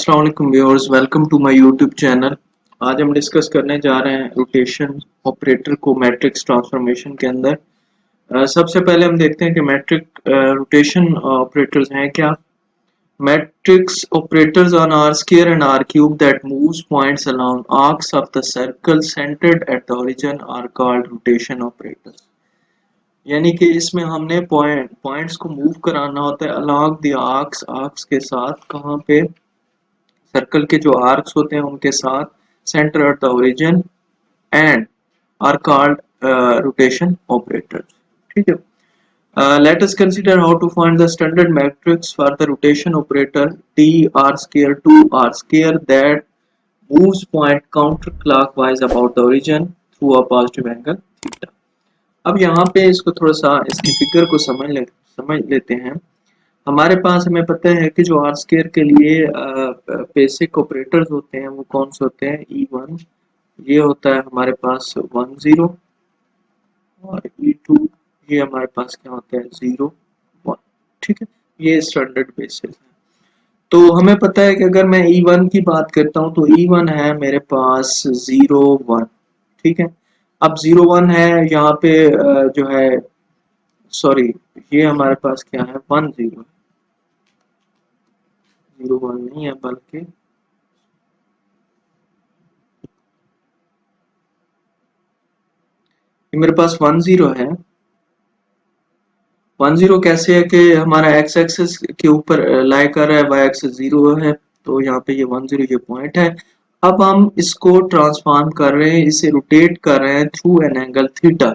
अस्सलाम वालेकुम viewers, welcome to my YouTube channel. आज हम डिस्कस करने जा रहे हैं रोटेशन ऑपरेटर को मैट्रिक्स ट्रांसफॉर्मेशन के अंदर। सबसे पहले हम देखते हैं कि मैट्रिक रोटेशन ऑपरेटर्स हैं क्या। Matrix operators on R square and R cube that moves points along arcs of the circle centered at the origin are called rotation operators. यानी कि इसमें हमने पॉइंट्स को मूव कराना होता है अलोंग द आर्क्स के साथ, कहाँ पे, सर्कल के जो आर्क्स होते हैं उनके साथ, center at the origin and are called rotation operator. ठीक है। Let us consider how to find the standard matrix for the rotation operator t r square 2 r square that moves point counterclockwise about the origin through a positive angle theta। अब यहाँ पे इसको थोड़ा सा इसकी figure को समझ लेते हैं। हमारे पास हमें पता है कि जो आर स्क्वायर के लिए बेसिक ऑपरेटर्स होते हैं वो कौन से होते हैं। E1 ये होता है हमारे पास 10 और E2 ये हमारे पास क्या होता है 0 1। ठीक है, ये स्टैंडर्ड बेसिस है। तो हमें पता है कि अगर मैं E1 की बात करता हूँ तो E1 है मेरे पास 0 1। ठीक है, अब 0 1 है यहाँ पे जो है, सॉरी, ये हमारे पास क्या है 10 0 1 नहीं है, बल्कि मेरे पास 10 है। 10 कैसे है कि हमारा एक्स एक्सिस के ऊपर लाई कर रहा है, वाई एक्सिस 0 है, तो यहाँ पे ये 10 ये पॉइंट है। अब हम इसको ट्रांसफॉर्म कर रहे हैं, इसे रोटेट कर रहे हैं through an angle theta.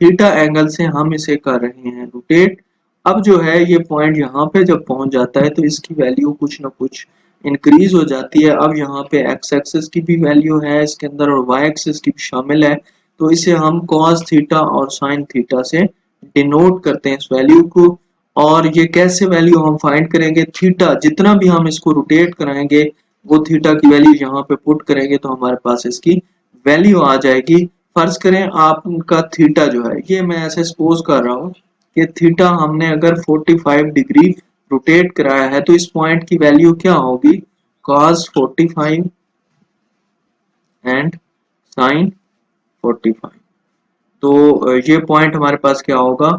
Theta angle से हम इसे कर रहे हैं रोटेट। अब जो है ये पॉइंट यहाँ पे जब पहुंच जाता है तो इसकी वैल्यू कुछ ना कुछ इंक्रीज हो जाती है। अब यहाँ पे एक्स एक्सिस की भी वैल्यू है इसके अंदर और वाई एक्सिस की भी शामिल है, तो इसे हम cos थीटा और sin थीटा से डिनोट करते हैं इस वैल्यू को। और ये कैसे वैल्यू हम फाइंड करेंगे, थीटा जितना भी हम इसको रोटेट कराएंगे वो थीटा की वैल्यू यहाँ पे पुट करेंगे तो हमारे पास इसकी वैल्यू आ जाएगी। फर्ज करें आपका थीटा जो है, ये मैं ऐसे सपोज कर रहा हूँ कि थीटा हमने अगर 45 डिग्री रोटेट कराया है तो इस पॉइंट की वैल्यू क्या होगी, cos 45 एंड sin 45। तो ये पॉइंट हमारे पास क्या होगा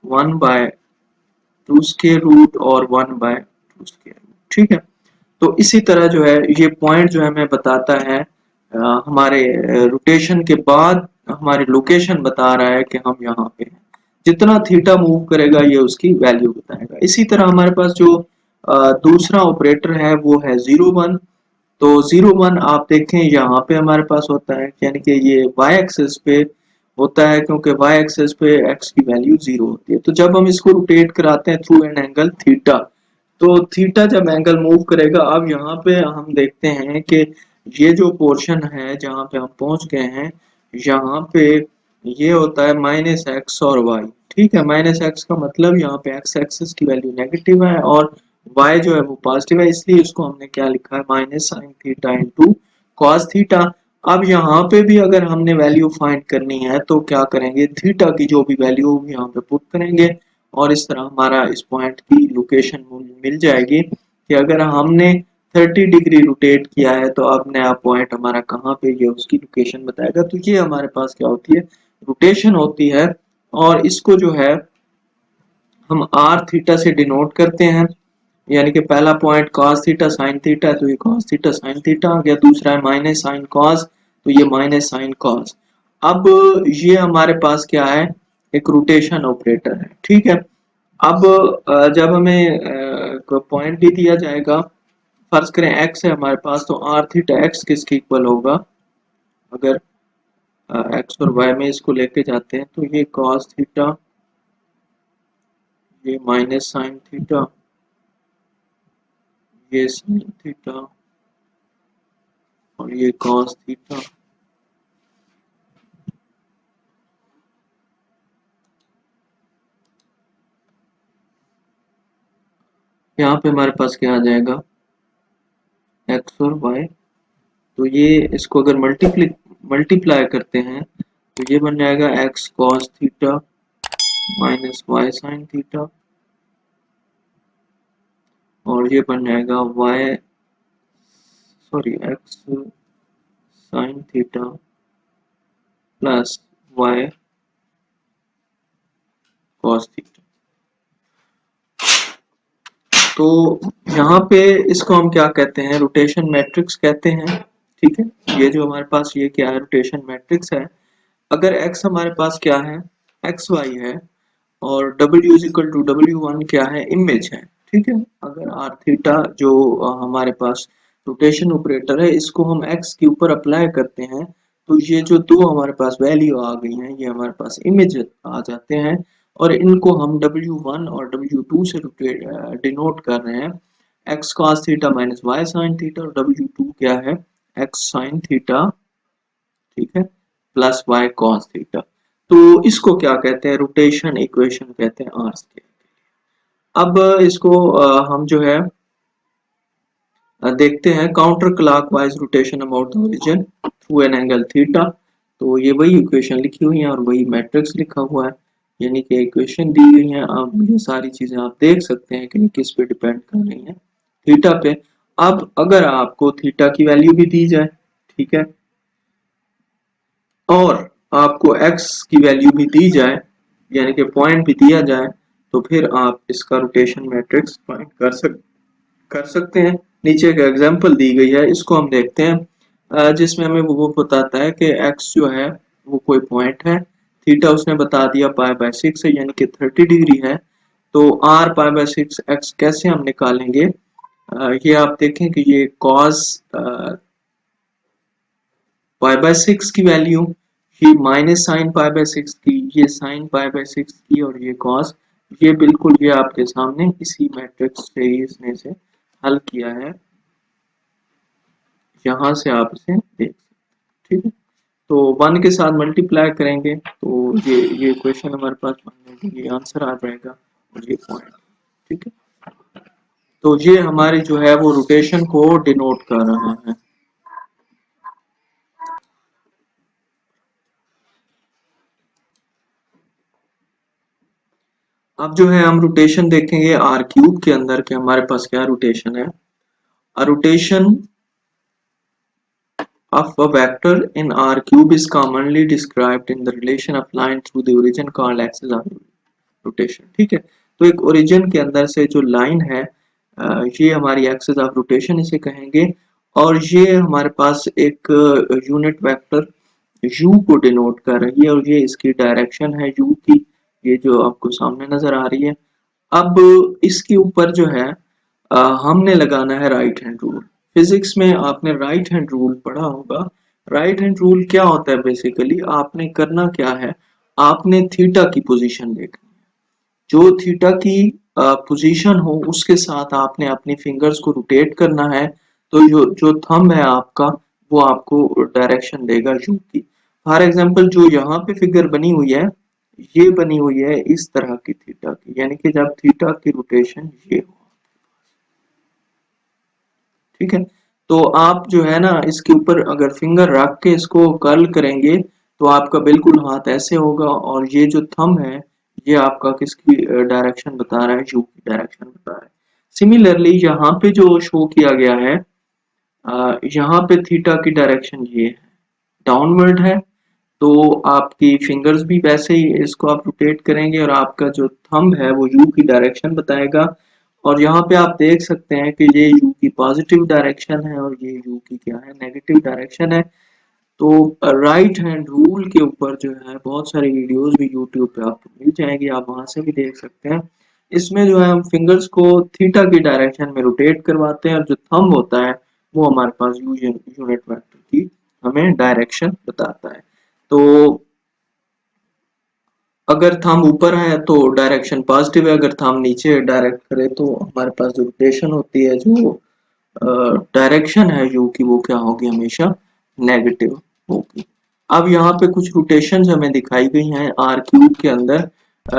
1/2 स्क्वायर रूट और 1/2 स्क्वायर रूट। ठीक है, तो इसी तरह जो है ये पॉइंट जो है हमें बताता है हमारे रोटेशन के बाद हमारी लोकेशन बता रहा है कि हम यहाँ पे हैं। जितना थीटा मूव करेगा ये उसकी वैल्यू बताएगा। इसी तरह हमारे पास जो दूसरा ऑपरेटर है वो है 0 1। तो 0 1 आप देखें यहाँ पे हमारे पास होता है, यानी कि ये y एक्सिस पे होता है, क्योंकि y एक्सिस पे x की वैल्यू 0 होती है। तो जब हम इसको रोटेट कराते हैं थ्रू एन एंगल थीटा, तो थीटा जब एंगल मूव करेगा, अब यहाँ पे हम देखते हैं कि ये जो पोर्शन है जहाँ पे हम पहुंच गए हैं, यहाँ पे ये होता है -x और y। ठीक है, -x का मतलब यहाँ पे x एक्सिस की वैल्यू नेगेटिव है और y जो है वो पॉजिटिव है, इसलिए उसको हमने क्या लिखा है -sin theta into cos theta. अब यहाँ पे भी अगर हमने वैल्यू फाइंड करनी है तो क्या करेंगे, थीटा की जो भी वैल्यू होगी यहाँ पे पुट करेंगे और इस तरह हमारा इस पॉइंट की लोकेशन मिल जाएगी कि अगर हमने 30 डिग्री रोटेट किया है तो अब नया पॉइंट हमारा कहाँ पे, ये उसकी लोकेशन बताएगा। तो ये हमारे पास क्या होती है, रोटेशन होती है। और इसको जो है हम आर थीटा से डिनोट करते हैं, यानी कि पहला point cos theta sin theta, तो ये cos थीटा sin थीटा आ गया। दूसरा है माइनस साइन cos, तो ये माइनस साइन cos। अब ये हमारे पास क्या है, एक रोटेशन ऑपरेटर है। ठीक है, अब जब हमें पॉइंट भी दिया जाएगा, फर्ज करें x है हमारे पास, तो r थीटा x किसके इक्वल होगा, अगर x और y में इसको लेके जाते हैं तो ये cos थीटा, ये माइनस साइन थीटा, ये sin थीटा और ये cos थीटा। यहाँ पे हमारे पास क्या आ जाएगा, x और y। तो ये इसको अगर मल्टीप्लाई करते हैं तो ये बन जाएगा x cos theta minus y sin theta और ये बन जाएगा y sorry x sine theta plus y cos theta. तो यहाँ पे इसको हम क्या कहते हैं, रोटेशन मैट्रिक्स कहते हैं। ठीक है, ये जो हमारे पास ये क्या है, रोटेशन मैट्रिक्स है। अगर x हमारे पास क्या है, एक्स वाई है, और w is equal to W1 क्या है, इमेज है। ठीक है, अगर r थीटा जो हमारे पास रोटेशन ऑपरेटर है, इसको हम x के ऊपर अप्लाई करते हैं, तो ये जो दो हमारे पास वैल्यू आ गई हैं, ये हमारे पास इमेज आ जाते हैं, और इनको हम W1 और W2 से डिनोट कर रहे हैं। x cos theta minus y sin theta, और W2 क्या है, x sin थीटा, ठीक है, प्लस y cos थीटा। तो इसको क्या कहते हैं, रोटेशन इक्वेशन कहते हैं आर स्क्वायर। अब इसको हम जो है देखते हैं counter clockwise rotation about the origin through an angle theta. तो ये वही इक्वेशन लिखी हुई है और वही मैट्रिक्स लिखा हुआ है, यानी कि इक्वेशन दी गई है। अब ये सारी चीजें आप देख सकते हैं कि किस पे डिपेंड कर रही हैं, थीटा पे। अब अगर आपको थीटा की वैल्यू भी दी जाए, ठीक है, और आपको x की वैल्यू भी दी जाए, यानी कि पॉइंट भी दिया जाए, तो फिर आप इसका रोटेशन मैट्रिक्स फाइंड कर सकते हैं। नीचे का एग्जांपल दी गई है, इसको हम देखते हैं, जिसमें हमें वो बताता है कि x जो है वो कोई पॉइंट है, थीटा उसने बता दिया π/6 है, यानी कि 30 डिग्री है। तो r π/6 x कैसे हम निकालेंगे, ये आप देखें कि ये cos π/6 की वैल्यू, ये माइनस साइन π/6 की, ये साइन π/6 की, और ये cos, ये बिल्कुल ये आपके सामने इसी मैट्रिक्स से ही इसने से हल किया है, यहाँ से आप इसे देख सकते हैं। ठीक है, तो 1 के साथ मल्टीप्लाई करेंगे तो ये क्वेश्चन हमारे पास बन जाएगी, ये आंसर आ जाएगा, और ये पॉइंट। ठीक है, तो ये हमारी जो है वो रोटेशन को डिनोट कर रहा है। अब जो है हम रोटेशन देखेंगे आर क्यूब के अंदर के हमारे पास क्या रोटेशन है। A rotation of a vector in R cube is commonly described in the relation of line through the origin called axis of rotation। ठीक है, तो एक ओरिजिन के अंदर से जो लाइन है, ये हमारी एक्सिस ऑफ रोटेशन इसे कहेंगे, और ये हमारे पास एक यूनिट वेक्टर u को डिनोट कर रही है, और ये इसकी डायरेक्शन है u की, ये जो आपको सामने नजर आ रही है। अब इसके ऊपर जो है हमने लगाना है राइट हैंड रूल। फिजिक्स में आपने राइट हैंड रूल पढ़ा होगा। राइट हैंड रूल क्या होता है, बेसिकली आपने करना क्या है, आपने थीटा की पोजीशन देखनी है, जो थीटा की पोजीशन हो उसके साथ आपने अपनी फिंगर्स को रोटेट करना है। तो जो जो थंब है आपका, वो आपको डायरेक्शन देगा यू की। फॉर एग्जांपल जो यहाँ पे फिगर बनी हुई है, ये बनी हुई है इस तरह की थीटा की, यानी कि जब थीटा की रोटेशन ये हो। ठीक है, तो आप जो है ना इसके ऊपर अगर फिंगर रख के इसको कर्ल करेंगे, तो आपका बिल्कुल हाथ ऐसे होगा, और ये जो थंब है ये आपका किसकी डायरेक्शन बता रहा है, यू की डायरेक्शन बता रहा है। सिमिलरली यहाँ पे जो शो किया गया है, यहाँ पे थीटा की डायरेक्शन ये है, डाउनवर्ड है। तो आपकी फिंगर्स भी वैसे ही इसको आप रोटेट करेंगे, और आपका जो थंब है वो यू की डायरेक्शन बताएगा। और यहाँ पे आप देख सकते हैं कि ये यू की पॉजिटिव डायरेक्शन है, और ये यू की क्या है, नेगेटिव डायरेक्शन है। तो राइट हैंड रूल के ऊपर जो है बहुत सारी वीडियोस भी यूट्यूब पे आपको मिल जाएंगी, आप वहां से भी देख सकते हैं। इसमें जो है हम फिंगर्स को थीटा की डायरेक्शन में रोटेट करवाते हैं, और जो थंब होता है वो हमारे पास यूनिट वेक्टर की हमें डायरेक्शन बताता है। तो अगर थंब ऊपर है तो डायरेक्शन पॉजिटिव है, अगर थंब नीचे डायरेक्ट करे तो हमारे पास जो रोटेशन होती है, जो डायरेक्शन है यू की, वो क्या होगी, हमेशा नेगेटिव होगी। अब यहाँ पे कुछ रोटेशन हमें दिखाई गई हैं आर क्यूब के अंदर।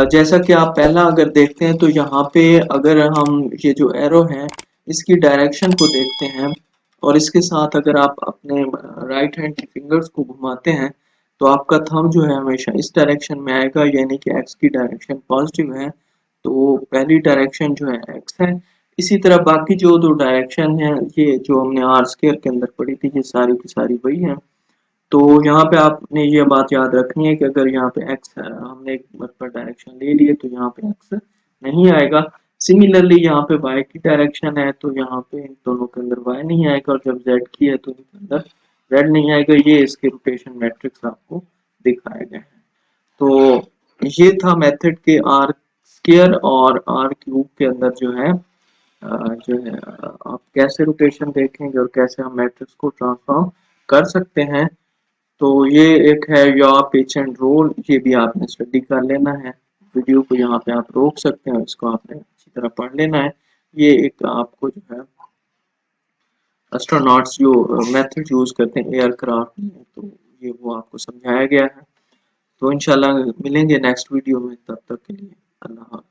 जैसा कि आप पहला अगर देखते हैं, तो यहाँ पे अगर हम ये जो एरो है इसकी डायरेक्शन को देखते हैं, और इसके साथ अगर आप अपने राइट हैंड की फिंगर्स को घुमाते हैं, तो आपका थंब जो है हमेशा इस डायरेक्शन में आएगा, यानी कि एक्स की डायरेक्शन पॉजिटिव है। तो पहली डायरेक्शन जो है एक्स है। इसी तरह बाकी जो दो डायरेक्शन है, ये जो हमने आर स्क्वायर के अंदर पढ़ी थी, ये सारी की सारी वही है। तो यहाँ पे आपने ये बात याद रखनी है कि अगर यहाँ पे एक्स हमने एक मतलब डायरेक्शन ले लिए तो यहाँ पे एक्स नहीं आएगा। सिमिलरली यहाँ पे वाई की डायरेक्शन है तो यहाँ पे इन दोनों के अंदर वाई नहीं आएगा, और जब जेड की है तो इनके अंदर जेड नहीं आएगा। ये इसके रोटेशन मैट्रिक्स आपको दिखाए गए हैं। तो ये था मेथड के आर स्क्वायर और आर क्यूब के अंदर जो है आप कैसे रोटेशन देखेंगे और कैसे हम मैट्रिक्स को ट्रांसफॉर्म कर सकते हैं। तो ये एक है या पिच एंड रोल, ये भी आपने स्टडी कर लेना है। वीडियो को यहाँ पे आप रोक सकते हैं, इसको आपने अच्छी तरह पढ़ लेना है। ये एक आपको जो है एस्ट्रोनॉट्स जो मेथड यूज करते हैं एयरक्राफ्ट में, तो ये वो आपको समझाया गया है। तो इंशाल्लाह मिलेंगे नेक्स्ट वीडियो में, तब तक के लिए अल्लाह हाफ़िज़।